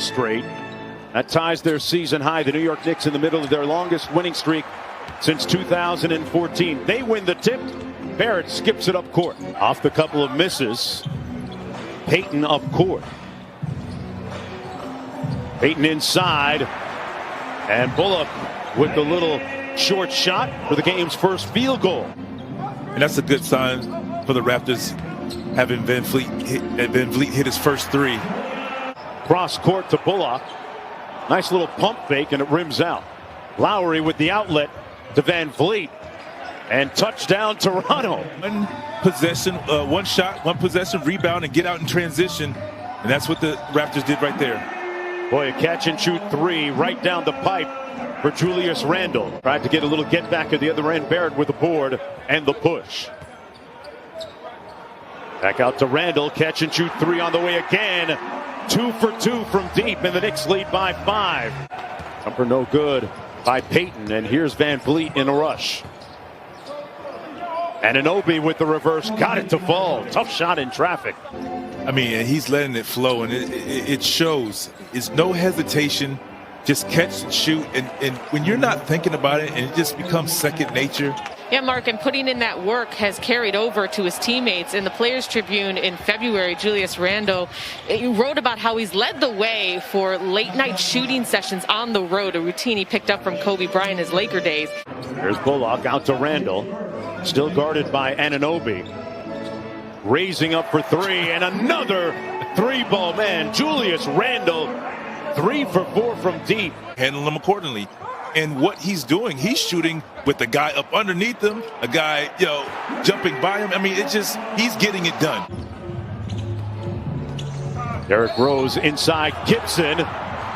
straight. That ties their season high. The New York Knicks in the middle of their longest winning streak since 2014. They win the tip. Barrett skips it up court. Off the couple of misses. Payton up court. Payton inside. And Bullock with the little short shot for the game's first field goal. And that's a good sign for the Raptors, having Van Vliet hit his first three. Cross court to Bullock. Nice little pump fake, and it rims out. Lowry with the outlet to Van Vliet. And touchdown Toronto. One possession, one shot, one possession, rebound, and get out in transition. And that's what the Raptors did right there. Boy, a catch and shoot three right down the pipe for Julius Randle. Tried to get a little get back at the other end. Barrett with the board and the push. Back out to Randle. Catch and shoot three on the way again. 2 for 2 from deep, and the Knicks lead by 5. Jumper no good by Payton, and here's Van Vliet in a rush. And Anunoby with the reverse, got it to fall. Tough shot in traffic. I mean, he's letting it flow, and it shows. It's no hesitation, just catch and shoot. And when you're not thinking about it, and it just becomes second nature. Yeah, Mark, and putting in that work has carried over to his teammates. In the Players Tribune in February, Julius Randle wrote about how he's led the way for late-night shooting sessions on the road, a routine he picked up from Kobe Bryant his Laker days. There's Bullock out to Randle, still guarded by Anunoby. Raising up for three, and another three-ball man. Julius Randle, 3 for 4 from deep. Handle him accordingly. And what he's doing, he's shooting with the guy up underneath him, a guy, jumping by him. I mean, he's getting it done. Derrick Rose inside Gibson,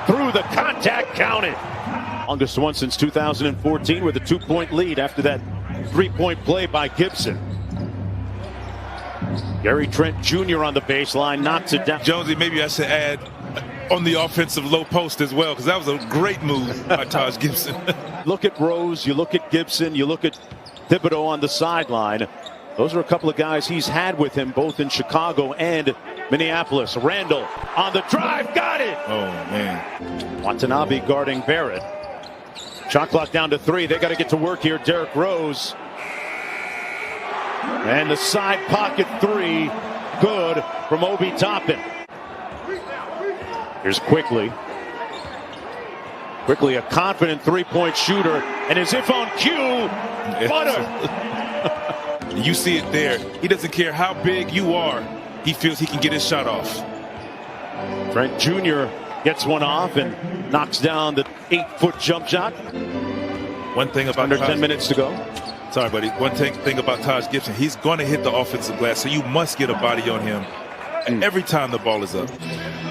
through the contact, counted. Longest one since 2014 with a 2-point lead after that 3-point play by Gibson. Gary Trent Jr. on the baseline, knocks it down. Jonesy, maybe I should add on the offensive low post as well, because that was a great move by Taj Gibson. Look at Rose, you look at Gibson, you look at Thibodeau on the sideline. Those are a couple of guys he's had with him both in Chicago and Minneapolis. Randle on the drive, got it! Oh, man. Watanabe guarding Barrett. Shot clock down to 3. They got to get to work here. Derrick Rose. And the side pocket 3. Good from Obi Toppin. Here's Quickly. Quickly, a confident three-point shooter. And as if on cue, butter. You see it there. He doesn't care how big you are. He feels he can get his shot off. Trent Jr. gets one off and knocks down the 8-foot jump shot. One thing about under 10 minutes to go. Sorry, buddy. One thing about Taj Gibson, he's going to hit the offensive glass, so you must get a body on him every time the ball is up.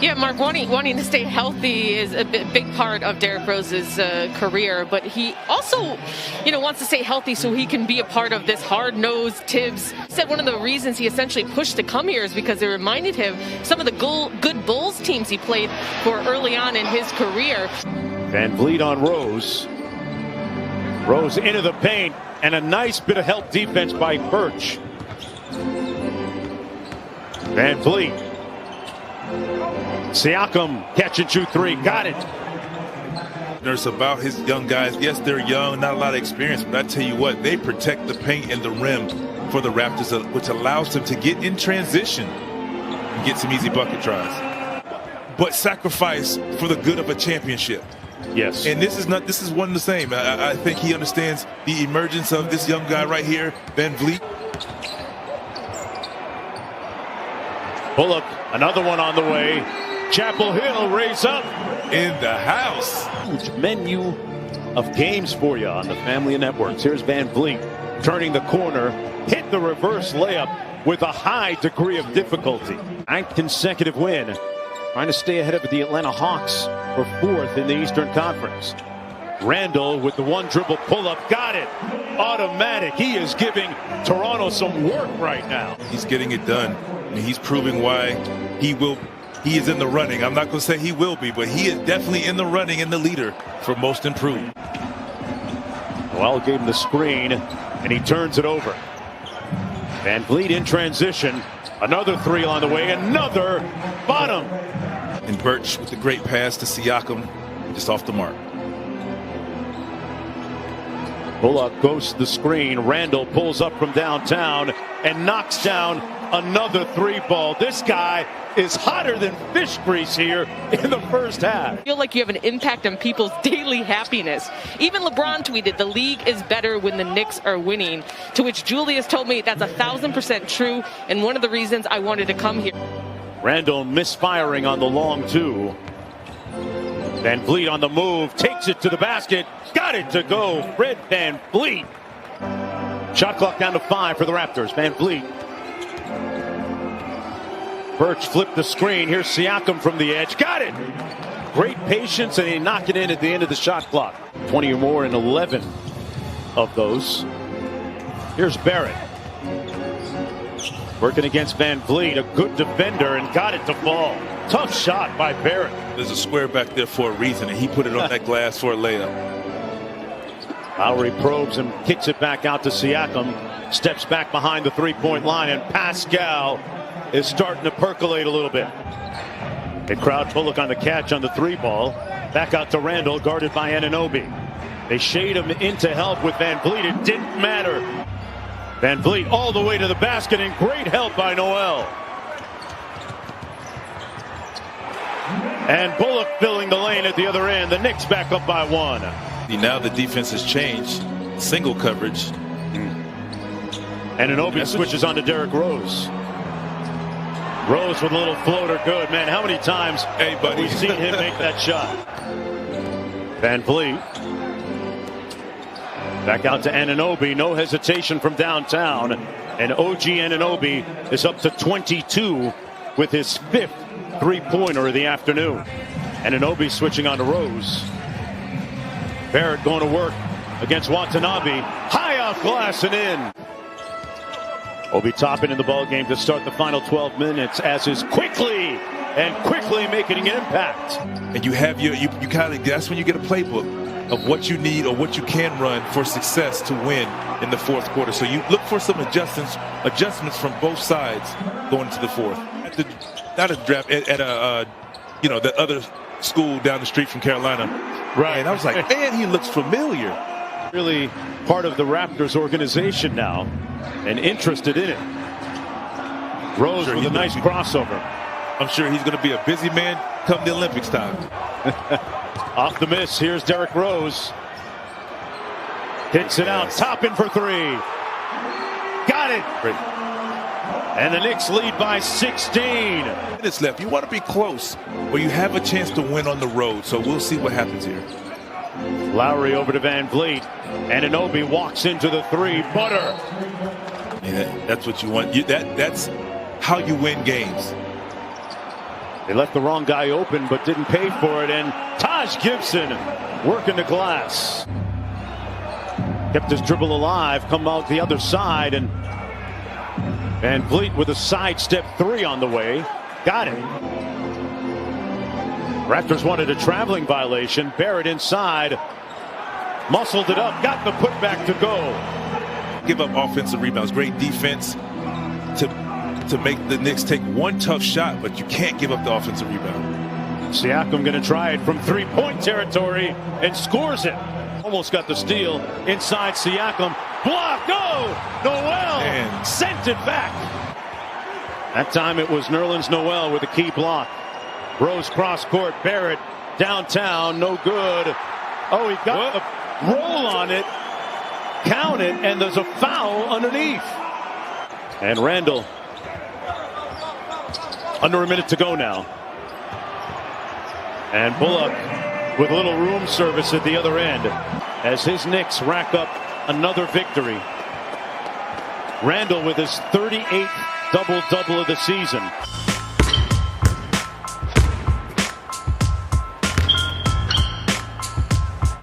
Yeah, Mark, wanting to stay healthy is a big part of Derrick Rose's career, but he also, wants to stay healthy so he can be a part of this hard-nosed Tibbs. He said one of the reasons he essentially pushed to come here is because they reminded him some of the good Bulls teams he played for early on in his career. Van Vliet on Rose. Rose into the paint, and a nice bit of help defense by Birch. Van Vliet. Siakam, catch and shoot 3, got it. There's about his young guys. Yes, they're young, not a lot of experience, but I tell you what, they protect the paint and the rim for the Raptors, which allows them to get in transition and get some easy bucket tries. But sacrifice for the good of a championship. Yes. And this is one and the same. I think he understands the emergence of this young guy right here, Van Vliet. Bullock, another one on the way. Chapel Hill raise up. In the house. Huge menu of games for you on the family of networks. Here's Van Vliet turning the corner, hit the reverse layup with a high degree of difficulty. 9th consecutive win. Trying to stay ahead of the Atlanta Hawks for 4th in the Eastern Conference. Randle with the one dribble pull-up, got it. Automatic. He is giving Toronto some work right now. He's getting it done. And he's proving why he is in the running. I'm not going to say he will be, but he is definitely in the running and the leader for most improved. Well, gave him the screen, and he turns it over. Van Vliet in transition. Another 3 on the way. Another bottom. And Birch with the great pass to Siakam, just off the mark. Bullock goes to the screen. Randall pulls up from downtown and knocks down another three ball. This guy is hotter than fish grease here in the first half. I feel like you have an impact on people's daily happiness. Even LeBron tweeted, the league is better when the Knicks are winning, to which Julius told me that's 1,000% true and one of the reasons I wanted to come here. Randall misfiring on the long two. Van Vliet on the move, takes it to the basket, got it to go. Fred Van Vliet. Shot clock down to 5 for the Raptors. Van Vliet. Birch flipped the screen. Here's Siakam from the edge. Got it! Great patience, and he knocked it in at the end of the shot clock. 20 or more in 11 of those. Here's Barrett. Working against Van Vliet, a good defender, and got it to fall. Tough shot by Barrett. There's a square back there for a reason, and he put it on that glass for a layup. Lowry probes and kicks it back out to Siakam. Steps back behind the three-point line, and Pascal is starting to percolate a little bit. They crowd Bullock on the catch on the three ball. Back out to Randall, guarded by Anunoby. They shade him into help with Van Vliet. It didn't matter. Van Vliet all the way to the basket, and great help by Noel. And Bullock filling the lane at the other end. The Knicks back up by 1. Now the defense has changed. Single coverage. Anunoby switches on to Derrick Rose. Rose with a little floater. Good. Man, how many times have we seen him make that shot? Van Vliet. Back out to Anunoby. No hesitation from downtown. And OG Anunoby is up to 22 with his 5th three-pointer of the afternoon. Anunoby switching on to Rose. Barrett going to work against Watanabe. High off glass and in. Obi Toppin in the ball game to start the final 12 minutes, as is quickly making an impact. And you have you kind of, that's when you get a playbook of what you need or what you can run for success to win in the fourth quarter. So you look for some adjustments from both sides going into the fourth. Not a draft at the other school down the street from Carolina. Right. And I was like, man, he looks familiar. Really part of the Raptors organization now and interested in it. Rose with a nice crossover. I'm sure he's going to be a busy man come the Olympics time. Off the miss, here's Derrick Rose. Hits it out, Toppin for 3. Got it. Great. And the Knicks lead by 16. Minutes left. You want to be close where you have a chance to win on the road. So we'll see what happens here. Lowry over to Van Vliet. Anunoby walks into the 3. Butter. And that's what you want. That's how you win games. They left the wrong guy open but didn't pay for it. And Taj Gibson working the glass. Kept his dribble alive. Come out the other side. And Van Vliet with a sidestep 3 on the way. Got it. Raptors wanted a traveling violation. Barrett inside. Muscled it up. Got the putback to go. Give up offensive rebounds. Great defense to make the Knicks take one tough shot, but you can't give up the offensive rebound. Siakam going to try it from three-point territory and scores it. Almost got the steal inside Siakam. Block. Go! Noel sent it back. That time it was Nerlens Noel with a key block. Rose cross court. Barrett downtown. No good. Oh, he got the roll on it. Count it, and there's a foul underneath. And Randall. Under a minute to go now. And Bullock with a little room service at the other end as his Knicks rack up another victory. Randall with his 38th double-double of the season.